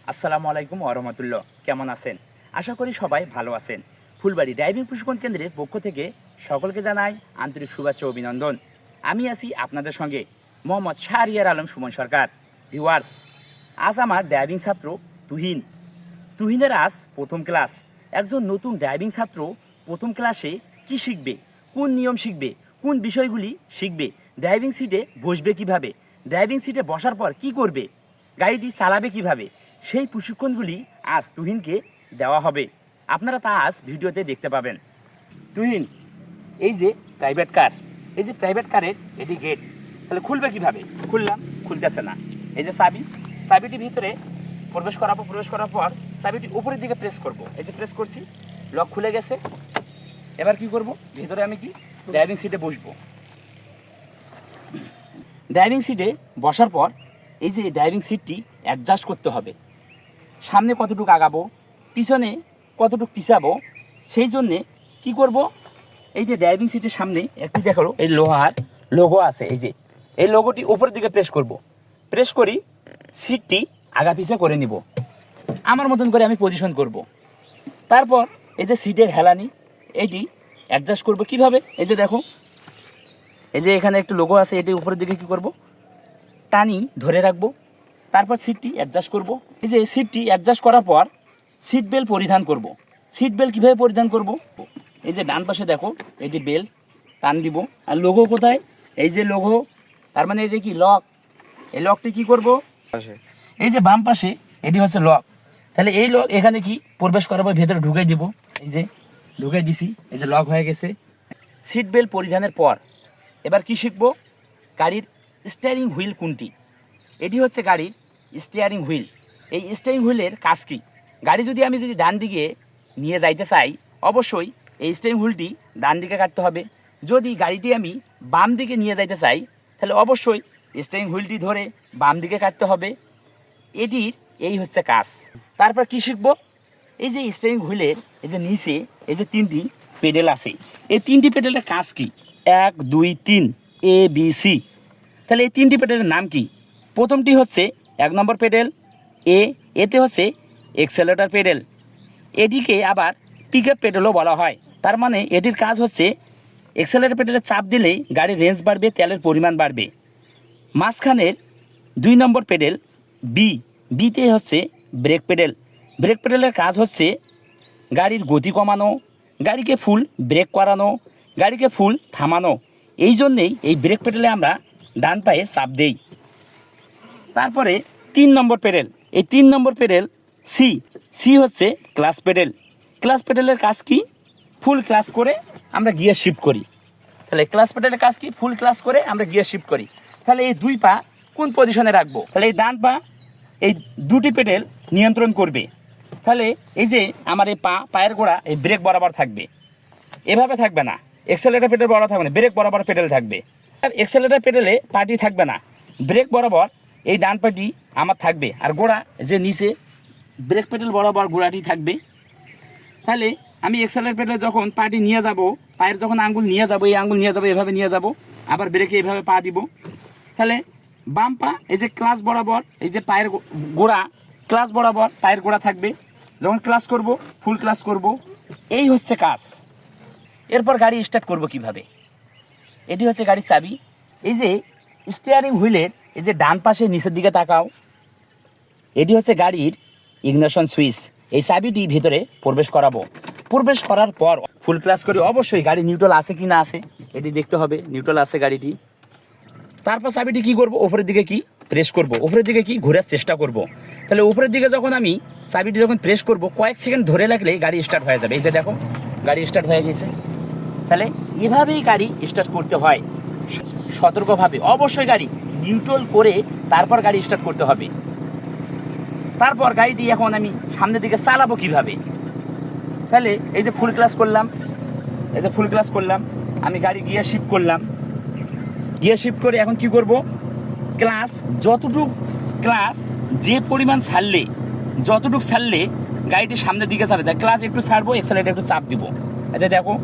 আসসালামু আলাইকুম ওয়া রাহমাতুল্লাহ। কেমন আছেন? আশা করি সবাই ভালো আছেন। ফুলবাড়ি ড্রাইভিং প্রশিক্ষণ কেন্দ্রের পক্ষ থেকে সকলকে জানাই আন্তরিক শুভেচ্ছা ও অভিনন্দন। আমি আছি আপনাদের সঙ্গে মোহাম্মদ শাহরিয়ার আলম সুমন সরকার। ভিউয়ার্স, আজ আমার ড্রাইভিং ছাত্র তুহিন। তুহিনের আজ প্রথম ক্লাস। একজন নতুন ড্রাইভিং ছাত্র প্রথম ক্লাসে কি শিখবে, কোন নিয়ম শিখবে, কোন বিষয়গুলি শিখবে, ড্রাইভিং সিটে বসবে কিভাবে, ড্রাইভিং সিটে বসার পর কি করবে, গাড়িটি চালাবে কিভাবে, সেই প্রশিক্ষণগুলি আজ তুহিনকে দেওয়া হবে। আপনারা তা আজ ভিডিওতে দেখতে পাবেন। তুহিন, এই যে প্রাইভেট কার, এই যে প্রাইভেট কারের এটি গেট, তাহলে খুলবে কিভাবে? খুললাম, খুলতেছে না। এই যে চাবিটি ভিতরে প্রবেশ করার পর চাবিটি উপরের দিকে প্রেস করব। এই যে প্রেস করছি, লক খুলে গেছে। এবার কি করব? ভিতরে আমি কি ড্রাইভিং সিটে বসবো। ড্রাইভিং সিটে বসার পর এই যে ড্রাইভিং সিটটি অ্যাডজাস্ট করতে হবে। সামনে কতটুকু আগাবো, পিছনে কতটুকু পিছাবো, সেই জন্যে কি করব, এই যে ড্রাইভিং সিটের সামনে একটি দেখো এই লোহার লোগো আছে, এই যে এই লোগোটি উপরের দিকে প্রেস করব। প্রেস করি সিটটি আগা পিছা করে নিব, আমার মতন করে আমি পজিশন করব। তারপর এই যে সিটের হেলানি এটি অ্যাডজাস্ট করব কিভাবে, এই যে দেখো এই যে এখানে একটু লোগো আছে, এটি উপরের দিকে কি করব, টানি ধরে রাখবো। তারপর সিটটি অ্যাডজাস্ট করব। এই যে সিটটি অ্যাডজাস্ট করার পর সিট বেল্ট পরিধান করব। সিট বেল্ট কীভাবে পরিধান করব, এই যে ডান পাশে দেখো এটি বেল্ট টান দিব। আর লোগো কোথায়, এই যে লোগো, তার মানে এটা কি লক। এই লকটি কি করব, এই যে বাম পাশে এটি হচ্ছে লক, তাহলে এই লক এখানে কি প্রবেশ করাবো, ভেতরে ঢুকাই দিব। এই যে ঢুকাই দিছি, এই যে লক হয়ে গেছে। সিট বেল্ট পরিধানের পর এবার কি শিখবো, গাড়ির স্টিয়ারিং হুইল কোনটি। এটি হচ্ছে গাড়ির স্টিয়ারিং হুইল। এই স্টিয়ারিং হুইলের কাজ কী, গাড়ি যদি আমি ডান দিকে নিয়ে যাইতে চাই, অবশ্যই এই স্টিয়ারিং হুইলটি ডান দিকে কাটতে হবে। যদি গাড়িটি আমি বাম দিকে নিয়ে যাইতে চাই, তাহলে অবশ্যই স্টিয়ারিং হুইলটি ধরে বাম দিকে কাটতে হবে। এটির এই হচ্ছে কাজ। তারপর কি শিখব, এই যে স্টিয়ারিং হুইলের এই যে নিচে এই যে তিনটি পেডেল আছে, এই তিনটি পেডেলের কাজ কি, 1 2 3 ABC। তাহলে এই তিনটি পেডেলের নাম কি, প্রথমটি হচ্ছে 1 নম্বর পেডেল এতে হচ্ছে এক্সেলেটর পেডেল, এটিকে আবার পিক আপ পেডেলও বলা হয়। তার মানে এটির কাজ হচ্ছে এক্সেলেটর পেডেলে চাপ দিলেই গাড়ির রেঞ্জ বাড়বে, তেলের পরিমাণ বাড়বে। মাঝখানের 2 নম্বর পেডেল বিতে হচ্ছে ব্রেক পেডেল। ব্রেক পেডেলের কাজ হচ্ছে গাড়ির গতি কমানো, গাড়িকে ফুল ব্রেক করানো, গাড়িকে ফুল থামানো। এই জন্যেই এই ব্রেক পেডেলে আমরা ডান পায়ে চাপ দেই। তারপরে 3 নম্বর পেডেল, এই 3 নম্বর পেডেল সি হচ্ছে ক্লাচ পেডেল। ক্লাচ পেডেলের কাজ কি, ফুল ক্লাচ করে আমরা গিয়ার শিফট করি। তাহলে ক্লাচ পেডেলের কাজ কি, ফুল ক্লাচ করে আমরা গিয়ার শিফট করি। তাহলে এই 2 পা কোন পজিশনে রাখবো, তাহলে এই ডান পা এই 2টি পেডেল নিয়ন্ত্রণ করবে। তাহলে এই যে আমার এই পায়ের গোড়া এই ব্রেক বরাবর থাকবে, এভাবে থাকবে না। এক্সেলেটর পেডেল বরাবর থাকবে না, ব্রেক বরাবর পেডেল থাকবে। আর এক্সেলেটর পেডেলে পাটি থাকবে না, ব্রেক বরাবর এই ডান পাটি আমার থাকবে। আর গোড়া যে নিচে ব্রেক পেডেল বরাবর গোড়াটি থাকবে। তাহলে আমি এক্সেলেটর পেডেলে যখন পাটি নিয়ে যাব, পায়ের যখন আঙ্গুল নিয়ে যাব, এই আঙ্গুল নিয়ে যাব, এভাবে নিয়ে যাব, আবার ব্রেকে এইভাবে পা দিব। তাহলে বাম পা এই যে ক্লাচ বরাবর এই যে পায়ের গোড়া, ক্লাচ বরাবর পায়ের গোড়া থাকবে। যখন ক্লাচ করব, ফুল ক্লাচ করব। এই হচ্ছে কাজ। এরপর গাড়ি স্টার্ট করব কিভাবে, এটি হচ্ছে গাড়ির চাবি। এই যে স্টিয়ারিং হুইলের এই যে ডান পাশে নিচের দিকে তাকাও, এটি হচ্ছে গাড়ির ইগনিশন সুইচ। এই চাবিটি ভিতরে প্রবেশ করাবো। প্রবেশ করার পর ফুল ক্লাচ করে অবশ্যই গাড়ি নিউট্রাল আছে কি না আছে এটি দেখতে হবে, নিউট্রাল আছে গাড়িটি। তারপর চাবিটি কি করব, উপরের দিকে কি প্রেস করব, উপরের দিকে কি ঘোরার চেষ্টা করব। তাহলে উপরের দিকে যখন আমি চাবিটি যখন প্রেস করব, কয়েক সেকেন্ড ধরে লাগলে গাড়ি স্টার্ট হয়ে যাবে। এই যে দেখো গাড়ি স্টার্ট হয়ে গেছে। তাহলে এভাবেই গাড়ি স্টার্ট করতে হয়, সতর্কভাবে। অবশ্যই গাড়ি নিউট্রাল করে তারপর গাড়ি স্টার্ট করতে হবে। তারপর গাড়িটি এখন আমি সামনের দিকে চালাবো কিভাবে, তাহলে এই যে ফুল ক্লাচ করলাম, এই যে ফুল ক্লাচ করলাম, আমি গাড়ি গিয়ার শিফট করলাম। গিয়ার শিফট করে এখন কি করব, ক্লাচ যতটুক ক্লাচ যে পরিমাণ ছাড়লে, যতটুক ছাড়লে গাড়িটি সামনের দিকে যাবে, তাই ক্লাচ একটু ছাড়বো, এক্সেলেটর একটু চাপ দিব। আচ্ছা দেখো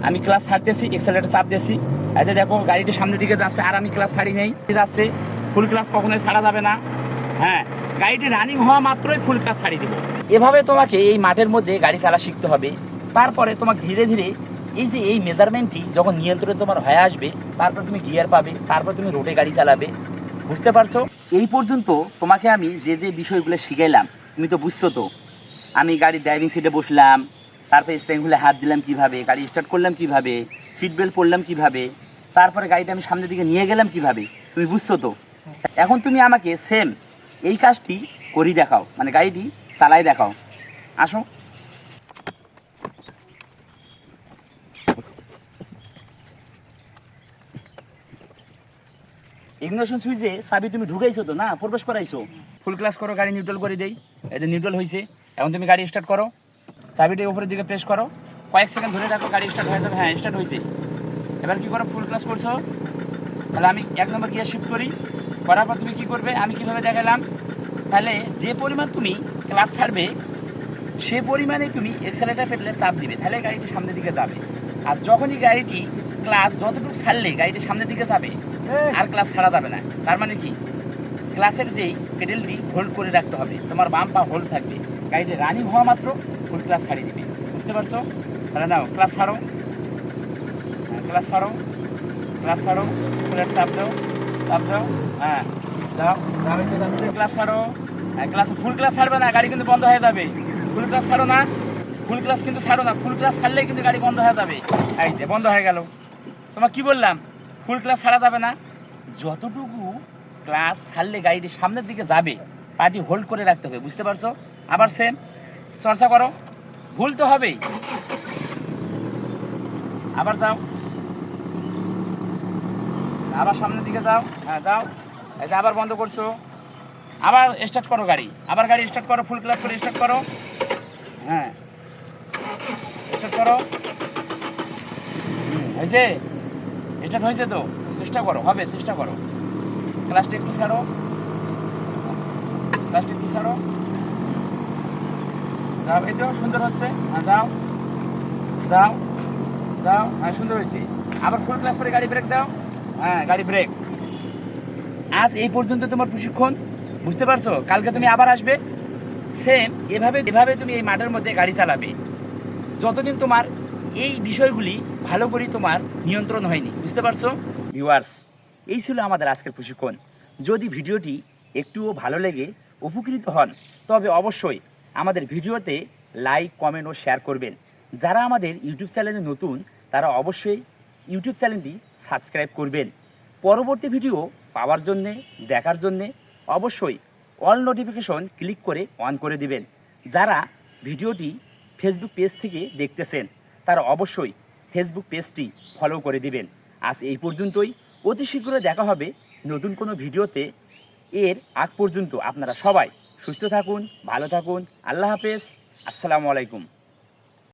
আমি ক্লাচ ছাড়তেছি, এক্সেলেটর চাপ দিয়েছি। আচ্ছা দেখো গাড়িটি সামনের দিকে যাচ্ছে, আর আমি ক্লাচ ছাড়ি নেই, যাচ্ছে। ফুল ক্লাচ কখনোই ছাড়া যাবে না। হ্যাঁ, গাড়িটি রানিং হওয়া মাত্রই ফুল ক্লাচ ছাড়িয়ে দিব। এভাবে তোমাকে এই মাঠের মধ্যে গাড়ি চালা শিখতে হবে। তারপরে তোমাকে ধীরে ধীরে এই যে এই মেজারমেন্টটি যখন নিয়ন্ত্রণে তোমার হয়ে আসবে, তারপর তুমি গিয়ার পাবে, তারপর তুমি রোডে গাড়ি চালাবে। বুঝতে পারছো? এই পর্যন্ত তোমাকে আমি যে যে বিষয়গুলো শিখাইলাম তুমি তো বুঝছো তো। আমি গাড়ির ড্রাইভিং সিটে বসলাম, তারপরে স্টারিং হুইলে হাত দিলাম কিভাবে, গাড়ি স্টার্ট করলাম কিভাবে, সিট বেল্ট পরলাম কিভাবে, তারপরে গাড়িটা আমি সামনের দিকে নিয়ে গেলাম কিভাবে, তুমি বুঝছো তো। এখন তুমি আমাকে সেম এই কাজটি করি দেখাও, মানে গাড়িটি চালাই দেখাও। আসো। ইগনিশন সুইচে চাবি তুমি ঢুকাইছো তো না, প্রবেশ করাইছো। ফুল ক্লাস করো, গাড়ি নিউট্রাল করে দেই। এই যে নিউট্রাল হয়েছে। এখন তুমি গাড়ি স্টার্ট করো, চাবিটি উপরের দিকে প্রেস করো, কয়েক সেকেন্ড ধরে রাখো, গাড়ি স্টার্ট হয়ে যাবে। হ্যাঁ, স্টার্ট হয়েছে। এবার কি করো, ফুল ক্লাস করছো। তাহলে আমি 1 নম্বর গিয়ার শিফট করি, করার পর তুমি কি করবে আমি কিভাবে দেখালাম। তাহলে যে পরিমাণ তুমি ক্লাস ছাড়বে সে পরিমাণে তুমি এক্সেলেটার পেডালে চাপ দিবে, তাহলে গাড়িটি সামনের দিকে যাবে। আর যখনই গাড়িটি ক্লাস যতটুকু ছাড়লে গাড়িটি সামনের দিকে যাবে, আর ক্লাস ছাড়া যাবে না। তার মানে কি, ক্লাসের যেই পেডেলটি হোল্ড করে রাখতে হবে, তোমার বাম পা হোল্ড থাকবে। গাড়িটি রানিং হওয়া মাত্র ফুল ক্লাস ছাড়িয়ে দিবে। বুঝতে পারছো? তাহলে নাও, ক্লাস ছাড়ো, ক্লাস ছাড়ো, ক্লাস ছাড়ো, এক্সেলেটার চাপ দাও, চাপ দাও। হ্যাঁ, দাও, যাচ্ছে। ক্লাস ছাড়ো, ক্লাস ফুল ক্লাস ছাড়বে না, গাড়ি কিন্তু বন্ধ হয়ে যাবে। ফুল ক্লাস ছাড়ো না, ফুল ক্লাস কিন্তু ছাড়ো না, ফুল ক্লাস ছাড়লেই কিন্তু গাড়ি বন্ধ হয়ে যাবে। এই যে বন্ধ হয়ে গেল। তোমার কি বললাম, ফুল ক্লাস ছাড়া যাবে না। যতটুকু ক্লাস ছাড়লে গাড়িটি সামনের দিকে যাবে, পাটি হোল্ড করে রাখতে হবে। বুঝতে পারছো? আবার সেম চর্চা করো, ভুল তো হবেই। আবার যাও, আবার সামনের দিকে যাও। হ্যাঁ, যাও। এই যে আবার বন্ধ করছো, আবার স্টার্ট করো গাড়ি, আবার গাড়ি স্টার্ট করো, ফুল ক্লাস করে স্টার্ট করো। হ্যাঁ, স্টার্ট করো। হয়েছে? স্টার্ট হয়েছে তো, চেষ্টা করো, হবে, চেষ্টা করো। ক্লাসটা একটু ছাড়ো, ক্লাসটা একটু ছাড়ো। যাও, এই তো সুন্দর হচ্ছে। হ্যাঁ, যাও, যাও, যাও। হ্যাঁ, সুন্দর হয়েছে। আবার ফুল ক্লাস করে গাড়ি ব্রেক দাও। হ্যাঁ, গাড়ি ব্রেক। আজ এই পর্যন্ত তোমার প্রশিক্ষণ। বুঝতে পারছো? কালকে তুমি আবার আসবে, সেম এভাবে এভাবে তুমি এই মাঠের মধ্যে গাড়ি চালাবে, যতদিন তোমার এই বিষয়গুলি ভালো করে তোমার নিয়ন্ত্রণ হয়নি। বুঝতে পারছো? ভিউয়ার্স, এই ছিল আমাদের আজকের প্রশিক্ষণ। যদি ভিডিওটি একটুও ভালো লেগে উপকৃত হন, তবে অবশ্যই আমাদের ভিডিওতে লাইক, কমেন্ট ও শেয়ার করবেন। যারা আমাদের ইউটিউব চ্যানেলে নতুন, তারা অবশ্যই ইউটিউব চ্যানেলটি সাবস্ক্রাইব করবেন। পরবর্তী ভিডিও পাওয়ার জন্যে, দেখার জন্যে অবশ্যই অল নোটিফিকেশন ক্লিক করে অন করে দিবেন। যারা ভিডিওটি ফেসবুক পেজ থেকে দেখতেছেন, তারা অবশ্যই ফেসবুক পেজটি ফলো করে দিবেন। আজ এই পর্যন্তই। অতি শীঘ্রই দেখা হবে নতুন কোনো ভিডিওতে। এর আগ পর্যন্ত আপনারা সবাই সুস্থ থাকুন, ভালো থাকুন। আল্লাহ হাফেজ, আসসালামু আলাইকুম।